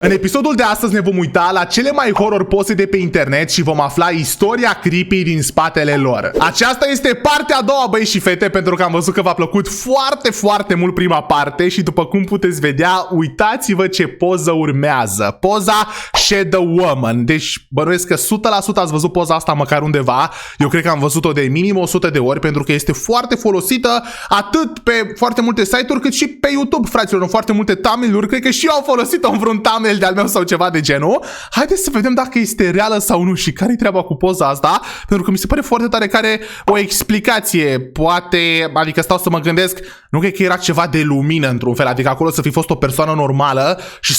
În episodul de astăzi ne vom uita la cele mai horror poze de pe internet și vom afla istoria creepy din spatele lor. Aceasta este partea a doua, băi și fete, pentru că am văzut că v-a plăcut foarte mult prima parte și după cum puteți vedea, uitați-vă ce poză urmează. Poza Shadow Woman. Deci bănuiesc că 100% ați văzut poza asta măcar undeva. Eu cred că am văzut-o de minim 100 de ori pentru că este foarte folosită atât pe foarte multe site-uri cât și pe YouTube, fraților, în foarte multe thumbnail-uri. Cred că și eu am folosit-o în vreun thumbnail de-al meu sau ceva de genul. Haideți să vedem dacă este reală sau nu și care-i treaba cu poza asta, pentru că mi se pare foarte tare că are o explicație. Poate, adică stau să mă gândesc, nu cred că era ceva de lumină într-un fel, adică acolo să fi fost o persoană normală și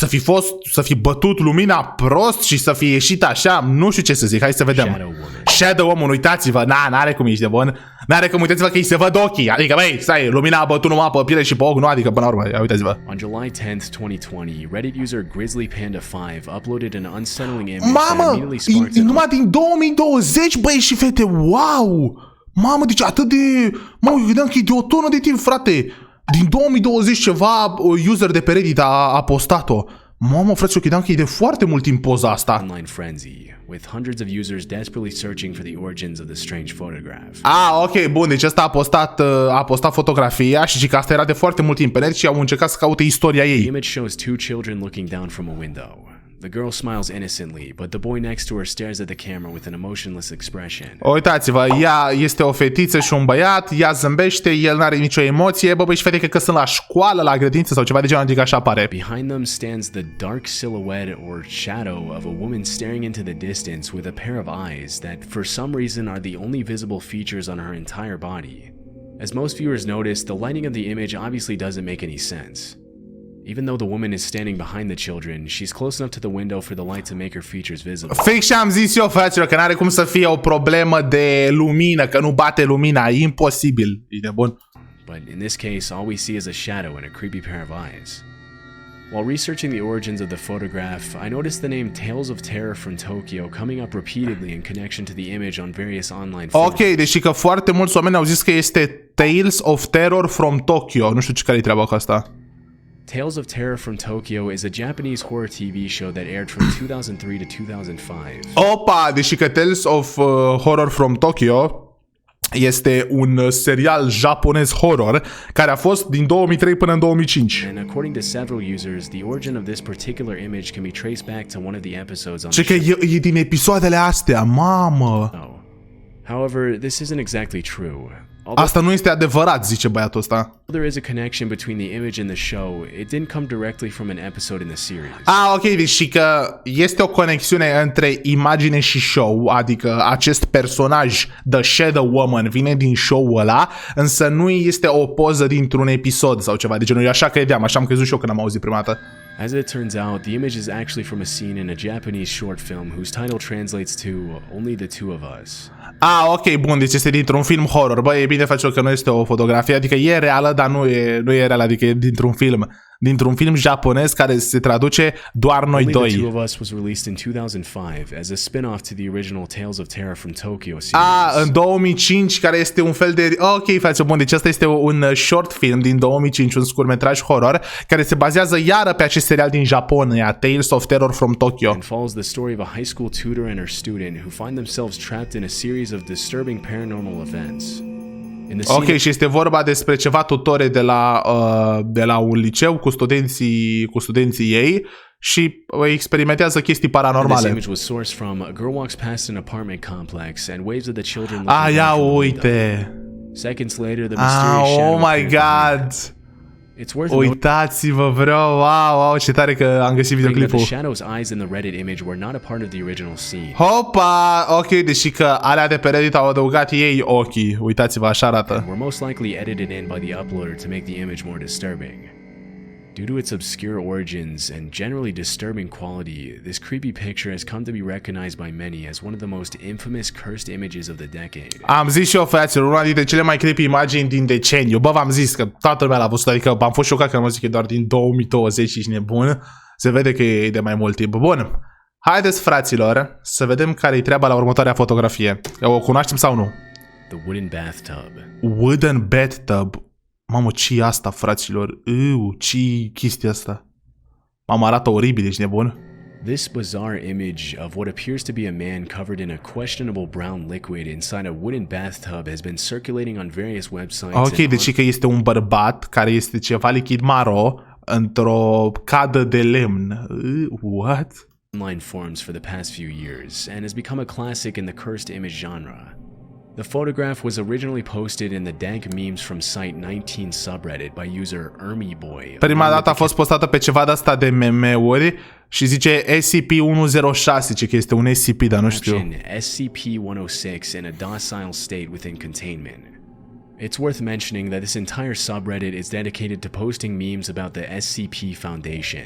să fi bătut lumina prost și să fi ieșit așa, nu știu ce să zic, hai să vedem. Shadow Woman, uitați-vă, n-are cum ești de bun, n-are cum, uitați-vă că îi se văd ochii, adică băi, stai, lumina a bătut numai pe piele și pe ochi, nu, adică până la urmă, uitați-vă. On July 10th, 2020, Reddit user Grizzly Panda 5 uploaded an unsettling image Mamă, numai din 2020, băi și fete, wow! Mamă, deci atât de... Mă, eu gândeam că e de o tonă de timp, frate. Din 2020 ceva user de pe Reddit a postat-o. Mamă, frate, eu credeam că e de foarte mult timp poza asta. Online frenzy, with hundreds of users desperately searching for the origins of the strange photograph. Ok, bun, deci ăsta a postat fotografia și că asta era de foarte mult timp pe net și au încercat să caute istoria ei. The image shows two children looking down from a window. The girl smiles innocently, but the boy next to her stares at the camera with an emotionless expression. Uitați-vă, ea este o fetiță și un băiat, ea zâmbește, el n-are nicio emoție, bă, băi și fete, cred că sunt la școală, la grădință sau ceva de genul, adică așa pare. Behind them stands the dark silhouette or shadow of a woman staring into the distance with a pair of eyes that for some reason are the only visible features on her entire body. As most viewers notice, the lighting of the image obviously doesn't make any sense. Even though the woman is standing behind the children, she's close enough to the window for the light to make her features visible. Fix și am zis eu, fraților, că n-are cum să fie o problemă de lumină, că nu bate lumina, e imposibil. E de bun. But in this case, all we see is a shadow and a creepy pair of eyes. While researching the origins of the photograph, I noticed the name Tales of Terror from Tokyo coming up repeatedly in connection to the image on various online forums. Ok, deși că foarte mulți oameni au zis că este Tales of Terror from Tokyo. Nu știu ce care-i treaba cu asta. Tales of Terror from Tokyo is a Japanese horror TV show that aired from 2003 to 2005. Opa, deși că Tales of Horror from Tokyo este un serial japonez horror care a fost din 2003 până în 2005. And according to several users, the origin of this particular image can be traced back to one of the episodes on Ce că e din episoadele astea, mamă. However, this isn't exactly true. Asta nu este adevărat, zice băiatul ăsta. There is a connection between the image and the show. It didn't come directly from an episode in the series. Ok, deci că este o conexiune între imagine și show, adică acest personaj, The Shadow Woman, vine din show-ul ăla, însă nu este o poză dintr-un episod sau ceva de genul. Eu așa credeam, așa am crezut și eu când am auzit prima dată. As it turns out, the image is actually from a scene in a Japanese short film whose title translates to Only the Two of Us. Ok, bun, deci este dintr-un film horror. Bă, e bine face că nu este o fotografie, adică e reală, dar nu e reală, adică e dintr-un film. Dintr-un film japonez care se traduce Doar noi doi. Only the Two of Us was released in 2005 as a spin-off to the original Tales of Terror from Tokyo series. În 2005, care este un fel de... Ok, frate, bun, deci asta este un short film din 2005, un scurtmetraj horror, care se bazează iară pe acest serial din Japonia, Tales of Terror from Tokyo. And follows the story of a high school tutor and her student who find themselves trapped in a series of disturbing paranormal events. Ok, și este vorba despre ceva tutore de la un liceu cu studenții ei și experimentează chestii paranormale. This image was sourced from a girl walks past an apartment complex and waves at the children. Ia uite. Seconds later, the mysterious shadow. Oh my god. Uitați-vă, vreau, wow, ce tare că am găsit videoclipul. The shadow's eyes in the Reddit image were not a part of the original scene. Hopa, ok, deși că alea de pe Reddit au adăugat ei ochii. Uitați-vă, așa arată. Were most likely edited in by the uploader to make the image more disturbing. Due to its obscure origins and generally disturbing quality, this creepy picture has come to be recognized by many as one of the most infamous cursed images of the decade. Am zis și eu, fraților, una dintre cele mai creepy imagini din deceniu. Bă, v-am zis că toată lumea l-a văzut, adică am fost șocat că am zis că e doar din 2020 și nebun. Se vede că e de mai mult timp. Bun, haideți, fraților, să vedem care-i treaba la următoarea fotografie. O cunoaștem sau nu? The wooden bathtub. Wooden bathtub. Mamă, ce-i asta, fraților? Ce-i chestia asta? Mamă, arată oribil, ești nebun? This bizarre image of what appears to be a man covered in a questionable brown liquid inside a wooden bathtub has been circulating on various websites. Ok, deci că este un bărbat care este ceva lichid maro într-o cadă de lemn. What? Online forums for the past few years and has become a classic in the cursed image genre. The photograph was originally posted in the dank memes from site 19 subreddit by user ErmyBoy. Prima dată a fost postată pe ceva de asta de meme-uri și zice SCP-106, ce că este un SCP, dar nu știu. SCP-106 in a docile state within containment. It's worth mentioning that this entire subreddit is dedicated to posting memes about the SCP Foundation.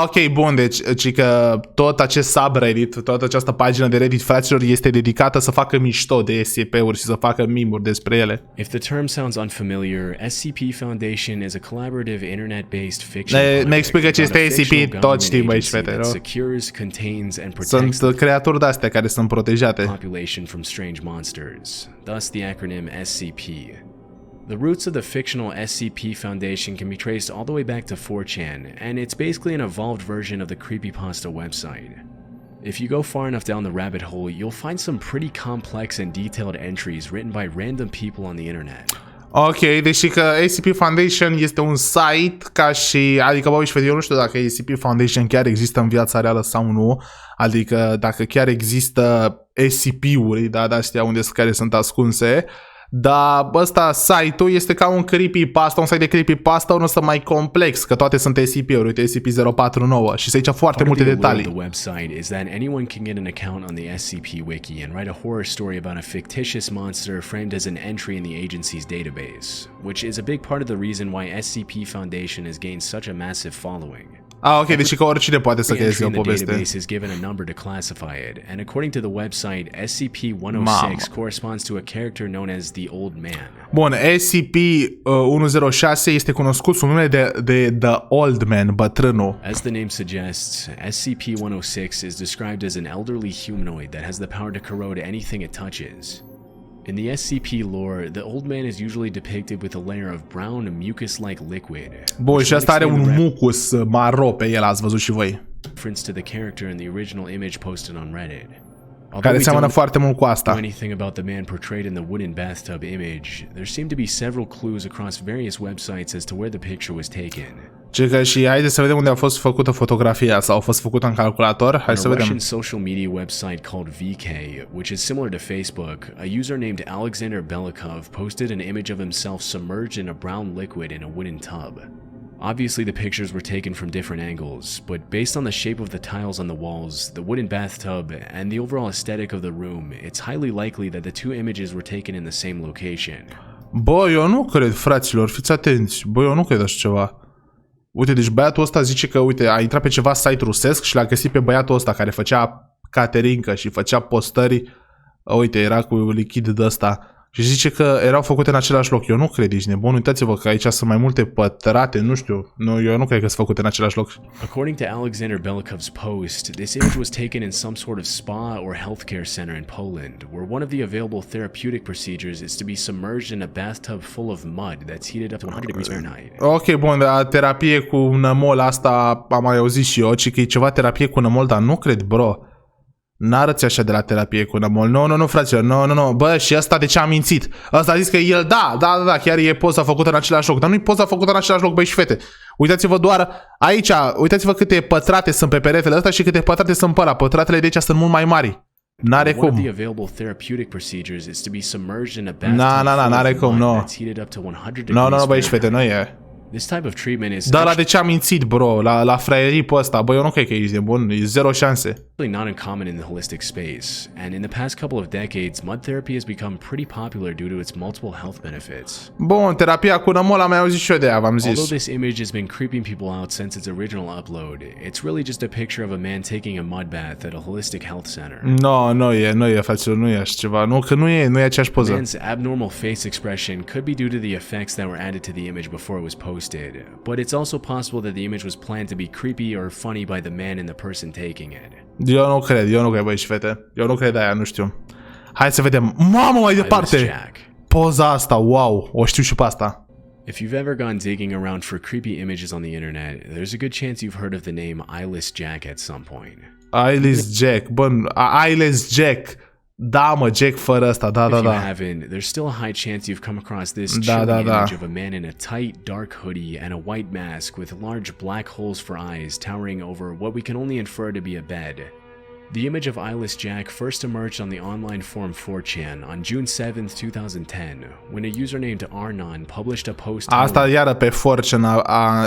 Ok, bun, deci că tot acest subreddit, toată această pagină de Reddit, fraților, este dedicată să facă mișto de SCP-uri și să facă meme-uri despre ele. If the term sounds unfamiliar, SCP Foundation is a collaborative internet-based fiction. Ne explică ce este SCP, tot știm, băi și fete, nu? Secures, contains and protects Sunt creaturi de-astea care sunt protejate. Population from strange monsters. Thus the acronym SCP. The roots of the fictional SCP Foundation can be traced all the way back to 4chan, and it's basically an evolved version of the creepypasta website. If you go far enough down the rabbit hole, you'll find some pretty complex and detailed entries written by random people on the internet. Ok, deși că SCP Foundation este un site ca și, adică bă, și eu nu știu dacă SCP Foundation chiar există în viața reală sau nu, adică dacă chiar există SCP-uri, da, de-astea care sunt ascunse. Dar ăsta, site-ul este ca un creepypasta, un site de creepypasta, unul să mai complex, că toate sunt SCP-uri, uite SCP-049 și se aici foarte multe detalii. The website is that anyone can get an account on the SCP wiki and write a horror story about a fictitious monster framed as an entry in the agency's database, which is a big part of the reason why SCP Foundation has gained such a massive following. Ok, deci că oricine poate să creeze o poveste. The database is given a number to classify it, and according to the website, SCP-106 corresponds to a character known as the Old Man. Bun, SCP-106 este cunoscut sub numele de The Old Man, bătrânul. As the name suggests, SCP-106 is described as an elderly humanoid that has the power to corrode anything it touches. In the SCP lore, the old man is usually depicted with a layer of brown mucus-like liquid. Bun, și asta are un mucus maro pe el, ați văzut și voi. Reference to the character in the original image posted on Reddit. Care seamănă foarte mult cu asta. Anything about the man portrayed in the wooden bathtub image, there seem to be several clues across various websites as to where the picture was taken. Ce că și haideți să vedem unde a fost făcută fotografia sau a fost făcută în calculator. Hai să vedem. On a Russian social media website called VK, which is similar to Facebook, a user named Alexander Belikov posted an image of himself submerged in a brown liquid in a wooden tub. Obviously, the pictures were taken from different angles, but based on the shape of the tiles on the walls, the wooden bathtub, and the overall aesthetic of the room, it's highly likely that the two images were taken in the same location. Bă, eu nu cred, fraților, fiți atenți. Bă, eu nu cred așa ceva. Uite, deci băiatul ăsta zice că, uite, a intrat pe ceva site rusesc și l-a găsit pe băiatul ăsta care făcea caterincă și făcea postări. Uite, era cu lichid de ăsta. Și zice că erau făcute în același loc. Eu nu cred, ești nebun. Uitați-vă că aici sunt mai multe pătrate, nu știu. Nu, eu nu cred că sunt făcute în același loc. According to Alexander Belikov's post, this image was taken in some sort of spa or healthcare center in Poland, where one of the available therapeutic procedures is to be submerged in a bathtub full of mud that's heated up to 100 degrees Fahrenheit. Ok, bun, dar terapie cu nămol, asta am mai auzit și eu, ci că e ceva terapie cu nămol, dar nu cred, bro. N-arăți așa de la terapie cu nămol. Nu, fraților, nu. Bă, și ăsta de ce a mințit? Ăsta a zis că el, da, chiar e poza făcută în același loc. Dar nu-i poza făcută în același loc, băi și fete. Uitați-vă doar aici, uitați-vă câte pătrate sunt pe peretele ăsta și câte pătrate sunt pe ăla. Pătratele de aici sunt mult mai mari. N-are cum. N-are cum, nu. Nu, băi și fete, nu e. This type of treatment is Dar la de ce am mințit, bro? La fraierii pe ăsta, bă, eu nu cred că ești de bun, e zero șanse. Not uncommon in the holistic space, and in the past couple of decades, mud therapy has become pretty popular due to its multiple health benefits. Bun, terapia cu nămol am mai auzit și eu de aia, v-am zis. Although this image has been creeping people out since its original upload, it's really just a picture of a man taking a mud bath at a holistic health center. Nu e, fraților, nu e așa ceva. Nu, că nu e aceeași poză. The man's abnormal face expression could be due to the effects that were added to the image before it was posted. But it's also possible that the image was planned to be creepy or funny by the man and the person taking it. Eu nu cred, băi și fete. Eu nu cred aia, nu știu. Hai să vedem. Mamă, mai departe! Poza asta, wow, o știu și pe asta. If you've ever gone digging around for creepy images on the internet, there's a good chance you've heard of the name Eyeless Jack at some point. Eyeless Jack, bun, Eyeless Jack. Da, mă, Jack fără ăsta, da. If you haven't, there's still a high chance you've come across this chilling image of a man in a tight, dark hoodie and a white mask with large black holes for eyes towering over what we can only infer to be a bed. The image of Eyeless Jack first emerged on the online forum 4chan on June 7th, 2010, when a user named Arnon published a post Asta iară pe 4chan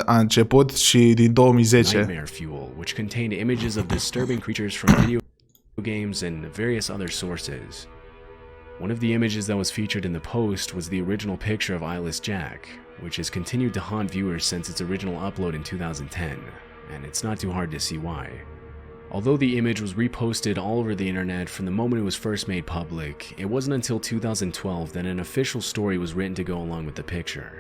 a început și din 2010. Nightmare Fuel, which contained images of disturbing creatures from video games and various other sources. One of the images that was featured in the post was the original picture of Eyeless Jack, which has continued to haunt viewers since its original upload in 2010, and it's not too hard to see why. Although the image was reposted all over the internet from the moment it was first made public, it wasn't until 2012 that an official story was written to go along with the picture.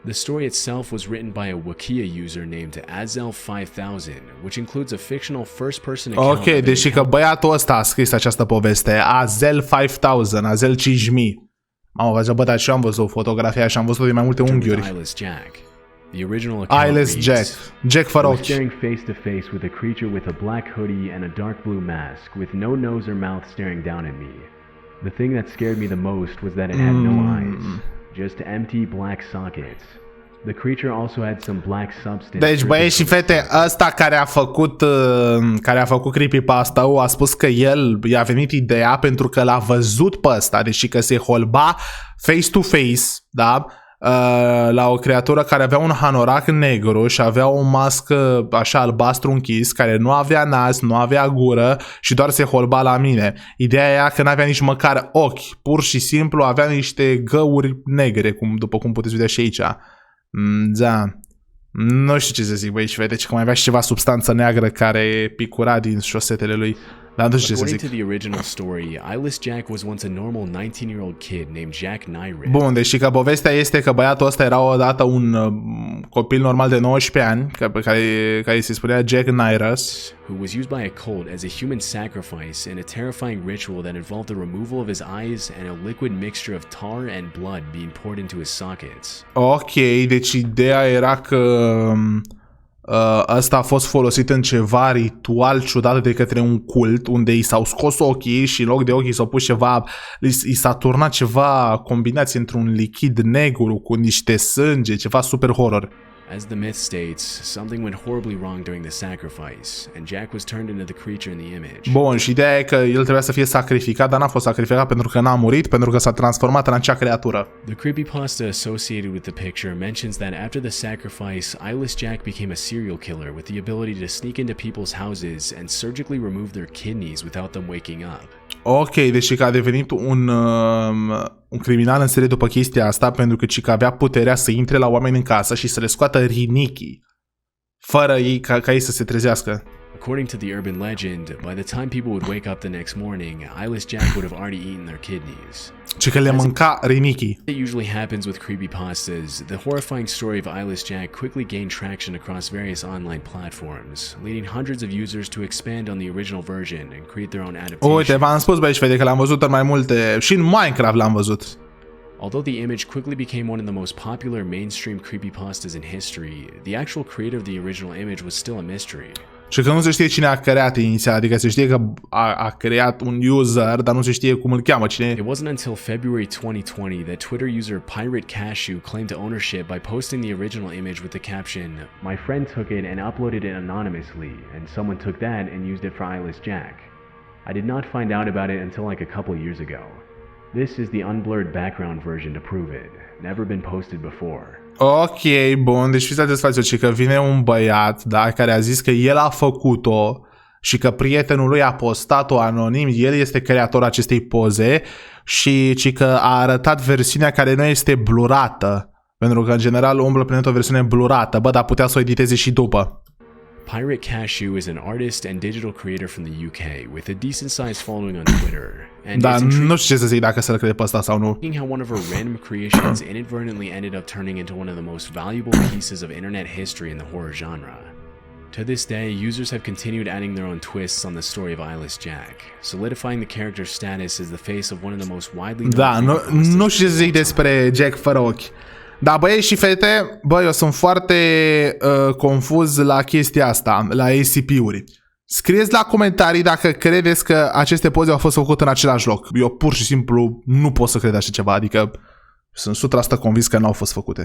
The story itself was written by a Wikia user named Azel5000, which includes a fictional first-person account. Ok, deci că băiatul ăsta a scris această poveste, Azel5000, Azel 5000. Mamă, bă, dar și eu am văzut fotografia și am văzut de mai multe unghiuri. Eyeless Jack. The original account Eyeless Jack. Jack fără ochi. Staring face to face with a creature with a black hoodie and a dark blue mask, with no nose or mouth staring down at me. The thing that scared me the most was that it had no eyes, just empty black sockets. The creature also had some black substance. Deci, băieți și fete, ăsta care a făcut creepypasta-ul a spus că i-a venit ideea pentru că l-a văzut pe ăsta, deși că se holba face to face, da? La o creatură care avea un hanorac negru și avea o mască așa albastru închis, care nu avea nas, nu avea gură și doar se holba la mine. Ideea era că n-avea nici măcar ochi, pur și simplu avea niște găuri negre, după cum puteți vedea și aici. Da. Nu știu ce să zic, băi și fete, că mai avea și ceva substanță neagră care picura din șosetele lui. Dar nu știu ce să zic. According to the original story, Eyeless Jack was once a normal 19-year-old kid named Jack Nyrick. Bun, deci că povestea este că băiatul ăsta era odată un copil normal de 19 ani, care se spunea Jack Nyrick, who was used by a cult as a human sacrifice in a terrifying ritual that involved the removal of his eyes and a liquid mixture of tar and blood being poured into his sockets. Ok, deci ideea era că ăsta a fost folosit în ceva ritual ciudat de către un cult unde i s-au scos ochii și în loc de ochi i s-au pus ceva, i s-a turnat ceva combinație într-un lichid negru cu niște sânge, ceva super horror. As the myth states, something went horribly wrong during the sacrifice, and Jack was turned into the creature in the image. Bun, și ideea e că el trebuia să fie sacrificat, dar n-a fost sacrificat pentru că n-a murit, pentru că s-a transformat în acea creatură. The creepypasta associated with the picture mentions that after the sacrifice, Eyeless Jack became a serial killer with the ability to sneak into people's houses and surgically remove their kidneys without them waking up. Ok, deci că a devenit un criminal în serie după chestia asta pentru că avea puterea să intre la oameni în casă și să le scoată rinichii fără ei ca ei să se trezească. According to the urban legend, by the time people would wake up the next morning, Eyeless Jack would have already eaten their kidneys. Și că le mânca rinichii. It usually happens with creepypastas. The horrifying story of Eyeless Jack quickly gained traction across various online platforms, leading hundreds of users to expand on the original version and create their own adaptation. Uite, v-am spus, băi, și vede că l-am văzut în mai multe, și în Minecraft l-am văzut. Although the image quickly became one of the most popular mainstream creepypastas in history, the actual creator of the original image was still a mystery. Și că nu se știe cine a creat inițial, adică se știe că a creat un user, dar nu se știe cum îl cheamă, cine. It wasn't until February 2020 that Twitter user Pirate Cashew claimed ownership by posting the original image with the caption, "My friend took it and uploaded it anonymously, and someone took that and used it for Eyeless Jack. I did not find out about it until like a couple years ago. This is the unblurred background version to prove it. Never been posted before." Ok, bun, deci fiți atenți, și că vine un băiat, da, care a zis că el a făcut-o și că prietenul lui a postat-o anonim, el este creatorul acestei poze și că a arătat versiunea care nu este blurată, pentru că în general umblă prin o versiune blurată, bă, dar putea să o editeze și după. Pirate Cashew is an artist and digital creator from the UK with a decent-sized following on Twitter. And da, nu știu ce să zic dacă să-l cred pe ăsta sau nu. How one of her random creations inadvertently ended up turning into one of the most valuable pieces of internet history in the horror genre. To this day, users have continued adding their own twists on the story of Eyeless Jack, solidifying the character's status as the face of one of the most widely known. Da, nu știu ce să zic despre Jack fără ochi. Da, băieți și fete, bă, eu sunt foarte confuz la chestia asta, la ACP-uri. Scrieți la comentarii dacă credeți că aceste poze au fost făcute în același loc. Eu pur și simplu nu pot să cred așa ceva, adică sunt 100% convins că n-au fost făcute.